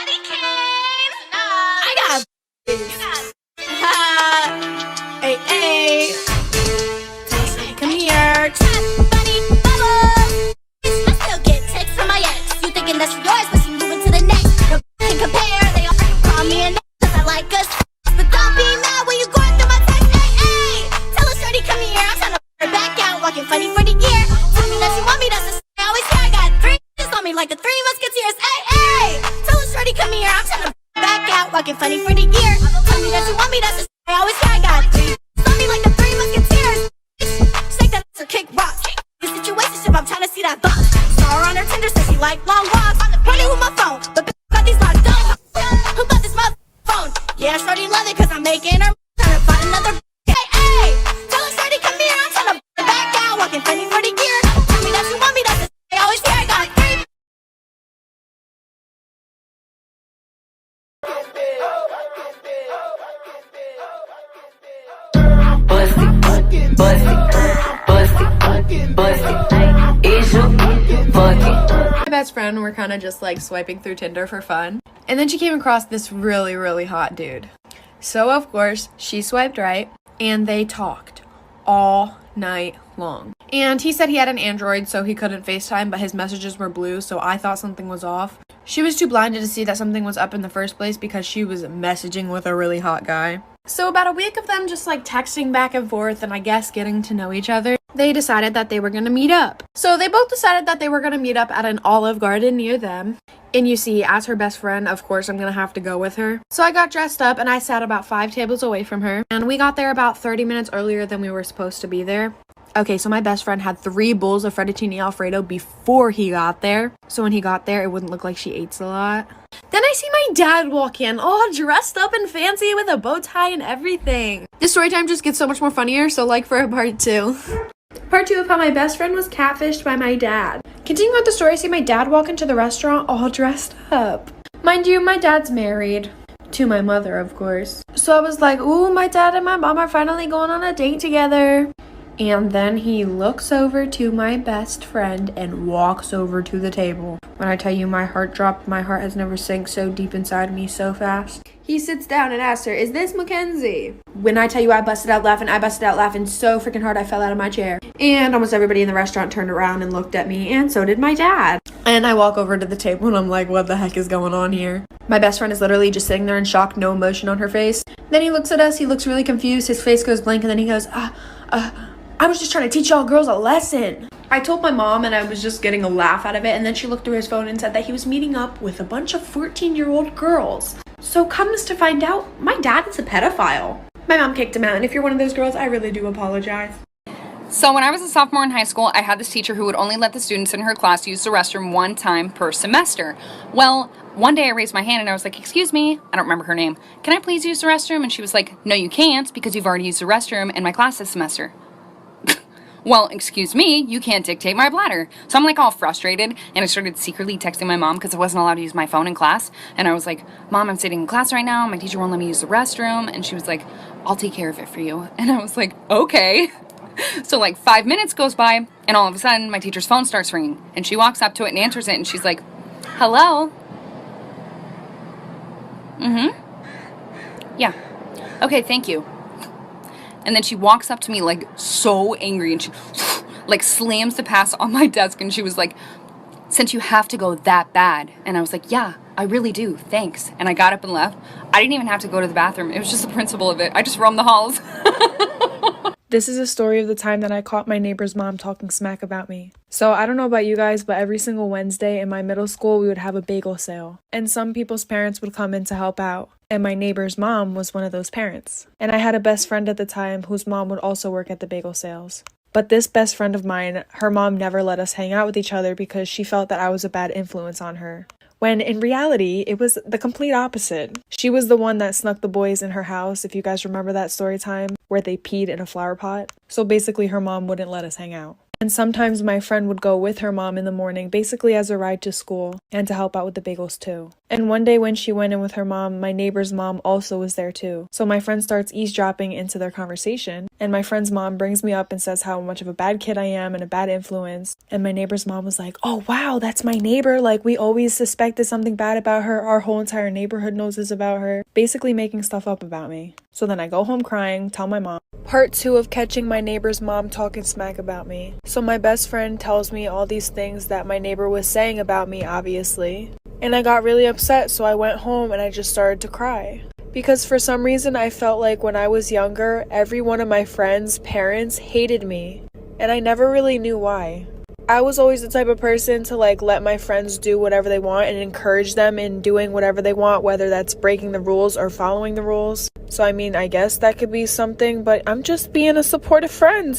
Daddy came. I got hey, hey. Come here. Buddy, bubble. I still get texts from my ex. You thinking that's yours, but she moving to the next. No can compare. They all call me an ex, 'cause I like us. But don't be mad when you going through my text. Hey, hey. Tell her shorty come here. I'm trying to her back out, walking funny for the year. Tell me that you want me, that's the I always say. I got three on me like the three musketeers. Hey, hey. Tell her shorty come here. I'm trying to back out, walking funny for the year. Tell me that you want me, that's the I always say. I got three on me like the three musketeers. Shake that ass or kick rocks. This situationship, I'm trying to see that box. Saw her on her Tinder, said she like long walks. Running with my phone, but got these locked up. Who got this phone? Yeah, shorty love it 'cause I'm making her trying to find another. Hey, hey. Tell her shorty come here. I'm trying to back out, walking funny for the year. Tell me that you want me, that's the I always say. I got three. My best friend were kind of just like swiping through Tinder for fun, and then she came across this really hot dude. So of course she swiped right, and they talked all night long. And he said he had an Android, so he couldn't FaceTime, but his messages were blue, so I thought something was off. She was too blinded to see that something was up in the first place because she was messaging with a really hot guy. So about a week of them just like texting back and forth and I guess getting to know each other, they decided that they were gonna meet up. So they both decided that they were gonna meet up at an Olive Garden near them. And you see, as her best friend, of course I'm gonna have to go with her. So I got dressed up and I sat about 5 tables away from her. And we got there about 30 minutes earlier than we were supposed to be there. Okay, so my best friend had 3 bowls of fettuccine alfredo before he got there. So when he got there, it wouldn't look like she ate a lot. Then I see my dad walk in, all dressed up and fancy with a bow tie and everything. This story time just gets so much more funnier, so like for a part 2. Part 2 of how my best friend was catfished by my dad. Continuing with the story, I see my dad walk into the restaurant all dressed up. Mind you, my dad's married. To my mother, of course. So I was like, ooh, my dad and my mom are finally going on a date together. And then he looks over to my best friend and walks over to the table. When I tell you my heart dropped, my heart has never sank so deep inside me so fast. He sits down and asks her, is this Mackenzie? When I tell you I busted out laughing so freaking hard I fell out of my chair. And almost everybody in the restaurant turned around and looked at me, and so did my dad. And I walk over to the table and I'm like, what the heck is going on here? My best friend is literally just sitting there in shock, no emotion on her face. Then he looks at us, he looks really confused, his face goes blank, and then he goes, I was just trying to teach y'all girls a lesson. I told my mom and I was just getting a laugh out of it, and then she looked through his phone and said that he was meeting up with a bunch of 14-year-old girls. So comes to find out, my dad is a pedophile. My mom kicked him out, and if you're one of those girls, I really do apologize. So when I was a sophomore in high school, I had this teacher who would only let the students in her class use the restroom 1 time per semester. Well, one day I raised my hand and I was like, excuse me, I don't remember her name. Can I please use the restroom? And she was like, no, you can't because you've already used the restroom in my class this semester. Well, excuse me, you can't dictate my bladder. So I'm like all frustrated, and I started secretly texting my mom because I wasn't allowed to use my phone in class. And I was like, Mom, I'm sitting in class right now. My teacher won't let me use the restroom. And she was like, I'll take care of it for you. And I was like, okay. So like 5 minutes goes by, and all of a sudden my teacher's phone starts ringing. And she walks up to it and answers it, and she's like, hello? Yeah. Okay, thank you. And then she walks up to me like so angry, and she like slams the pass on my desk, and she was like, since you have to go that bad. And I was like, yeah, I really do, thanks. And I got up and left. I didn't even have to go to the bathroom. It was just the principle of it. I just roamed the halls. This is a story of the time that I caught my neighbor's mom talking smack about me. So I don't know about you guys, but every single Wednesday in my middle school, we would have a bagel sale. And some people's parents would come in to help out. And my neighbor's mom was one of those parents. And I had a best friend at the time whose mom would also work at the bagel sales. But this best friend of mine, her mom never let us hang out with each other because she felt that I was a bad influence on her. When in reality, it was the complete opposite. She was the one that snuck the boys in her house, if you guys remember that story time, where they peed in a flower pot. So basically her mom wouldn't let us hang out. And sometimes my friend would go with her mom in the morning, basically as a ride to school, and to help out with the bagels too. And one day when she went in with her mom, my neighbor's mom also was there too. So my friend starts eavesdropping into their conversation, and my friend's mom brings me up and says how much of a bad kid I am and a bad influence. And my neighbor's mom was like, "Oh wow, that's my neighbor. Like, we always suspected something bad about her. Our whole entire neighborhood knows this about her." Basically making stuff up about me. So then I go home crying, tell my mom. Part 2 of catching my neighbor's mom talking smack about me. So my best friend tells me all these things that my neighbor was saying about me, obviously. And I got really upset, so I went home and I just started to cry. Because for some reason I felt like when I was younger, every one of my friends' parents hated me. And I never really knew why. I was always the type of person to let my friends do whatever they want and encourage them in doing whatever they want, whether that's breaking the rules or following the rules. So I mean, I guess that could be something, but I'm just being a supportive friend,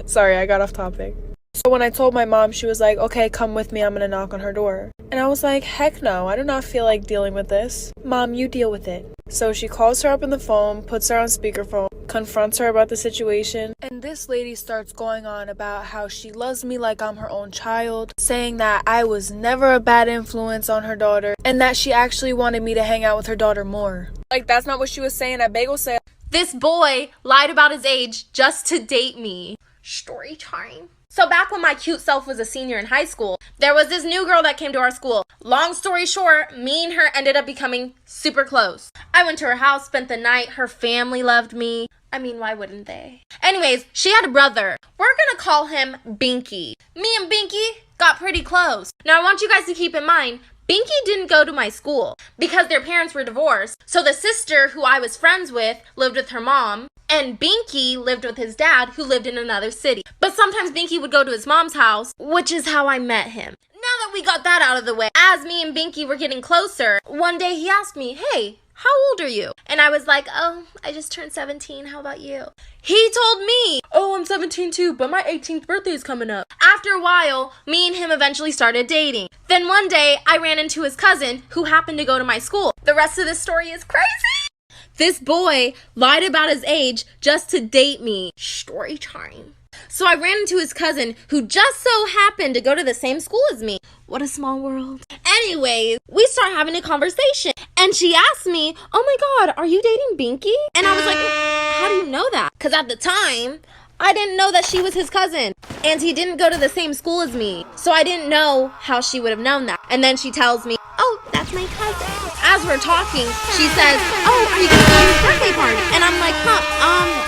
Sorry, I got off topic. So when I told my mom, she was like, "Okay, come with me, I'm gonna knock on her door." And I was like, heck no, I do not feel like dealing with this. Mom, you deal with it. So she calls her up on the phone, puts her on speakerphone, confronts her about the situation, and this lady starts going on about how she loves me like I'm her own child, saying that I was never a bad influence on her daughter, and that she actually wanted me to hang out with her daughter more. That's not what she was saying at bagel sale. This boy lied about his age just to date me. Story time. So back when my cute self was a senior in high school, there was this new girl that came to our school. Long story short, me and her ended up becoming super close. I went to her house, spent the night. Her family loved me. I mean, why wouldn't they? Anyways, she had a brother. We're gonna call him Binky. Me and Binky got pretty close. Now I want you guys to keep in mind, Binky didn't go to my school because their parents were divorced. So the sister who I was friends with lived with her mom, and Binky lived with his dad who lived in another city. But sometimes Binky would go to his mom's house, which is how I met him. Now that we got that out of the way, as me and Binky were getting closer, one day he asked me, "Hey, how old are you?" And I was like, "Oh, I just turned 17. How about you?" He told me, "Oh, I'm 17 too, but my 18th birthday is coming up." After a while, me and him eventually started dating. Then one day, I ran into his cousin who happened to go to my school. The rest of this story is crazy. This boy lied about his age just to date me. Story time. So I ran into his cousin who just so happened to go to the same school as me. What a small world. Anyways, we start having a conversation and she asked me, "Oh my God, are you dating Binky?" And I was like, "How do you know that?" Because at the time, I didn't know that she was his cousin and he didn't go to the same school as me. So I didn't know how she would have known that. And then she tells me, "Oh, that's my cousin." As we're talking, she says, "Oh, are you going to go to his birthday party?" And I'm like,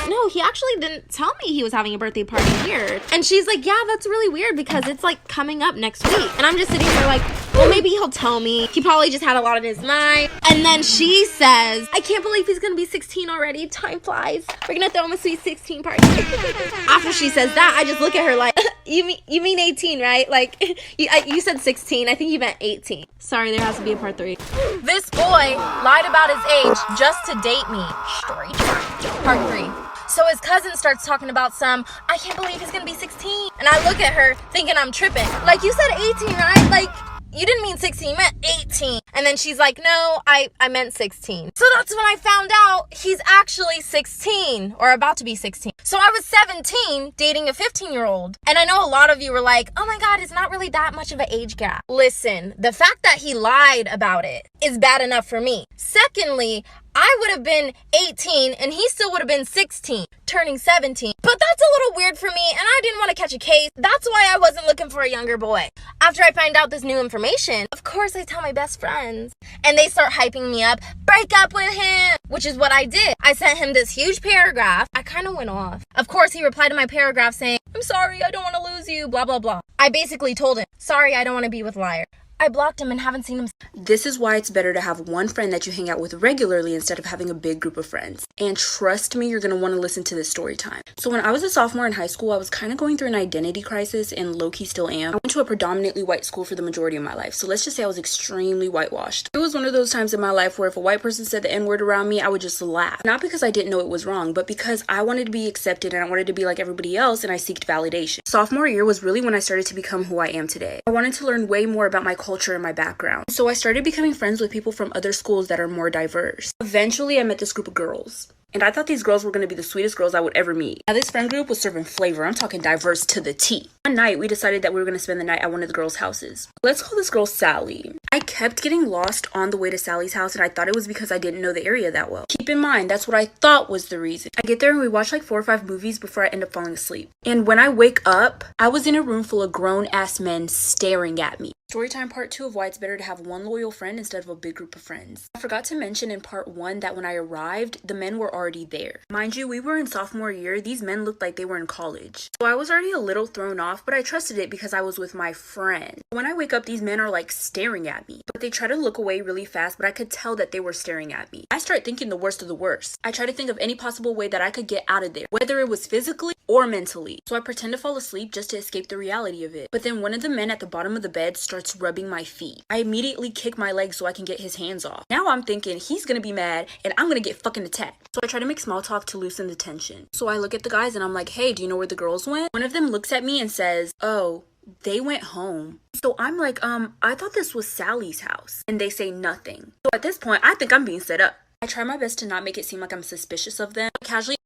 no, he actually didn't tell me he was having a birthday party. Weird. And she's like, "Yeah, that's really weird because it's coming up next week." And I'm just sitting there well, maybe he'll tell me. He probably just had a lot on his mind. And then she says, "I can't believe he's going to be 16 already. Time flies. We're going to throw him a sweet 16 party." After she says that, I just look at her like, you mean 18, right? You said 16. I think you meant 18. Sorry, there has to be a part 3. This boy lied about his age just to date me. Story time. Part 3. So his cousin starts talking about "I can't believe he's gonna be 16. And I look at her thinking I'm tripping. You said 18, right? You didn't mean 16, you meant 18. And then she's like, "No, I meant 16. So that's when I found out he's actually 16, or about to be 16. So I was 17 dating a 15-year-old. And I know a lot of you were like, "Oh my God, it's not really that much of an age gap." Listen, the fact that he lied about it is bad enough for me. Secondly, I would have been 18 and he still would have been 16, turning 17. But that's a little weird for me and I didn't want to catch a case. That's why I wasn't looking for a younger boy. After I find out this new information, of course I tell my best friends. And they start hyping me up, "Break up with him," which is what I did. I sent him this huge paragraph. I kind of went off. Of course, he replied to my paragraph saying, "I'm sorry, I don't want to lose you, blah, blah, blah." I basically told him, "Sorry, I don't want to be with Liar." I blocked him and haven't seen him. This is why it's better to have one friend that you hang out with regularly instead of having a big group of friends. And trust me, you're going to want to listen to this story time. So when I was a sophomore in high school, I was kind of going through an identity crisis, and low-key still am. I went to a predominantly white school for the majority of my life. So let's just say I was extremely whitewashed. It was one of those times in my life where if a white person said the N-word around me, I would just laugh. Not because I didn't know it was wrong, but because I wanted to be accepted and I wanted to be like everybody else, and I seeked validation. Sophomore year was really when I started to become who I am today. I wanted to learn way more about my culture and my background. So I started becoming friends with people from other schools that are more diverse. Eventually, I met this group of girls. And I thought these girls were gonna be the sweetest girls I would ever meet. Now this friend group was serving flavor. I'm talking diverse to the T. One night we decided that we were gonna spend the night at one of the girls' houses. Let's call this girl Sally. I kept getting lost on the way to Sally's house, and I thought it was because I didn't know the area that well. Keep in mind, that's what I thought was the reason. I get there and we watch like 4 or 5 movies before I end up falling asleep. And when I wake up, I was in a room full of grown-ass men staring at me. Storytime part 2 of why it's better to have one loyal friend instead of a big group of friends. I forgot to mention in part 1 that when I arrived, the men were already there. Mind you, we were in sophomore year. These men looked like they were in college. So I was already a little thrown off, but I trusted it because I was with my friend. When I wake up, these men are like staring at me. But they try to look away really fast, but I could tell that they were staring at me. I start thinking the worst of the worst. I try to think of any possible way that I could get out of there, whether it was physically or mentally. So I pretend to fall asleep just to escape the reality of it. But then one of the men at the bottom of the bed starts rubbing my feet. I immediately kick my leg so I can get his hands off. Now I'm thinking he's gonna be mad and I'm gonna get fucking attacked. So I try to make small talk to loosen the tension. So I look at the guys and I'm like, hey, do you know where the girls went? One of them looks at me and says, oh, they went home. So I'm like, I thought this was Sally's house. And they say nothing. So at this point, I think I'm being set up. I try my best to not make it seem like I'm suspicious of them. I casually